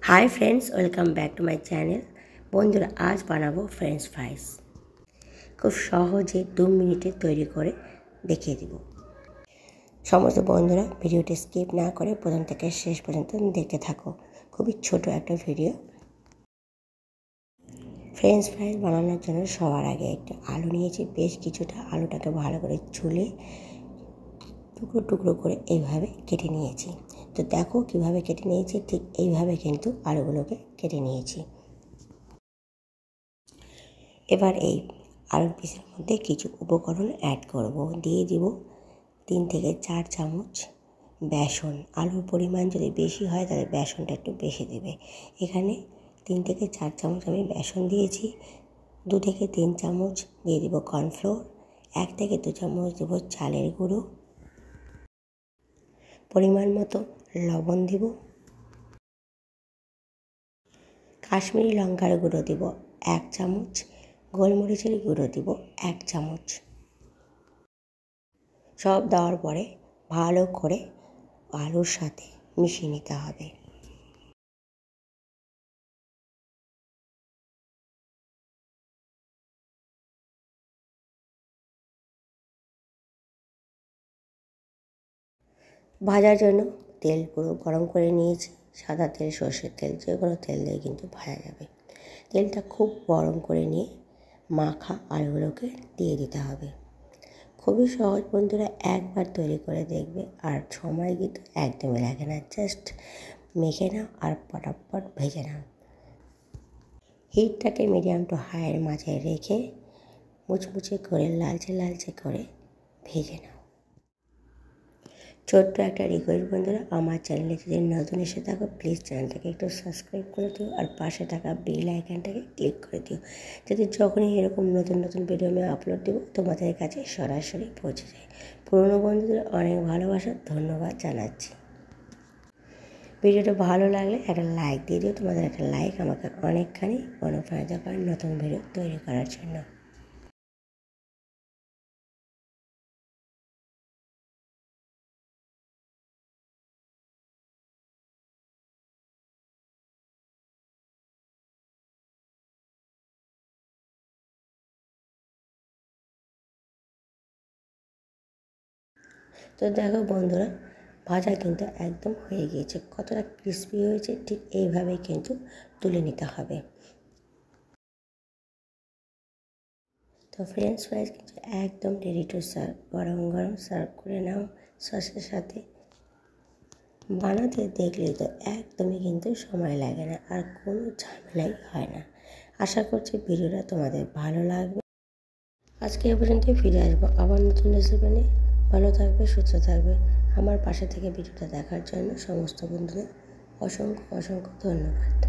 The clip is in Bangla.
Hi friends, welcome back to my channel. বন্ধুরা, আজ বানাবো ফ্রেঞ্চ ফ্রাইস। খুব সহজে 2 মিনিটে তৈরি করে দেখিয়ে দিব। সমস্ত বন্ধুরা ভিডিওটি স্কিপ না করে প্রথম থেকে শেষ পর্যন্ত দেখতে থাকো। খুবই ছোট একটা ভিডিও। ফ্রেঞ্চ ফ্রাইস বানানোর জন্য সবার আগে একটা আলু নিয়েছি। বেশ কিছুটা আলুটাকে ভালো করে ছুলে টুকরো টুকরো করে এইভাবে কেটে নিয়েছি। তো দেখো কিভাবে কেটে নিয়েছি, ঠিক এইভাবে কিন্তু আলুগুলোকে কেটে নিয়েছি। এবার এই আলুর পিসের মধ্যে কিছু উপকরণ অ্যাড করব। দিয়ে দিব 3 থেকে 4 চামচ বেসন। আলুর পরিমাণ যদি বেশি হয় তাহলে বেসনটা একটু বেশি দেবে। এখানে 3 থেকে 4 চামচ আমি বেসন দিয়েছি। 2 থেকে 3 চামচ দিয়ে দিব কর্নফ্লোর। 1 থেকে 2 চামচ দেব চালের গুঁড়ো। পরিমাণ মতো লবণ দিব। কাশ্মীরি লঙ্কার গুঁড়ো দিব 1 চামচ। গোলমরিচের গুঁড়ো দিব 1 চামচ। সব দেওয়ার পরে ভালো করে আলুর সাথে মিশিয়ে নিতে হবে। ভাজার জন্য তেল পুরো গরম করে নিয়েছি। সাদা তেল, সর্ষের তেল, যে কোনো তেল দিয়ে কিন্তু ভাজা যাবে। তেলটা খুব গরম করে নিয়ে মাখা আলুগুলোকে দিয়ে দিতে হবে। খুবই সহজ বন্ধুরা, একবার তৈরি করে দেখবে আর সময় কিন্তু একদমই লাগে না। জাস্ট মেখে নাও আর পটাপট ভেজে নাও। হিটটাকে মিডিয়াম টু হাইয়ের মাঝে রেখে মুচমুচে করে লালচে লালচে করে ভেজে নাও। ছোট্ট একটা রিকোয়েস্ট বন্ধুরা, আমার চ্যানেলে যদি নতুন এসে থাকো প্লিজ চ্যানেলটাকে একটু সাবস্ক্রাইব করে দিও আর পাশে থাকা বেল আইকনটাকে ক্লিক করে দিও, যাতে যখনই এরকম নতুন নতুন ভিডিও আমি আপলোড দেবো তোমাদের কাছে সরাসরি পৌঁছে যায়। পুরনো বন্ধুদের অনেক ভালোবাসা, ধন্যবাদ জানাচ্ছি। ভিডিওটা ভালো লাগলে একটা লাইক দিয়ে দিও। তোমাদের একটা লাইক আমাকে অনেকখানি অনুপ্রাণিত করে নতুন ভিডিও তৈরি করার জন্য। তো দেখো বন্ধুরা, ভাজা কিন্তু একদম হয়ে গিয়েছে। কতটা ক্রিস্পি হয়েছে ঠিক এইভাবেই কিন্তু তুলে নিতে হবে। তো ফ্রেঞ্চ ফ্রাইস কিন্তু একদম রেডি টু সার্ভ। গরম গরম সার্ভ করে নাও সসের সাথে। বানাতে দেখলে তো একদমই কিন্তু সময় লাগে না আর কোনো ঝামেলাই হয় না। আশা করছি ভিডিওটা তোমাদের ভালো লাগবে। আজকে এ পর্যন্তই, ফিরে আসবো আবার নতুন রেসিপি নিয়ে। ভালো থাকবে, সুস্থ থাকবে। আমার পাশে থেকে ভিডিওটা দেখার জন্য সমস্ত বন্ধুদের অসংখ্য অসংখ্য ধন্যবাদ।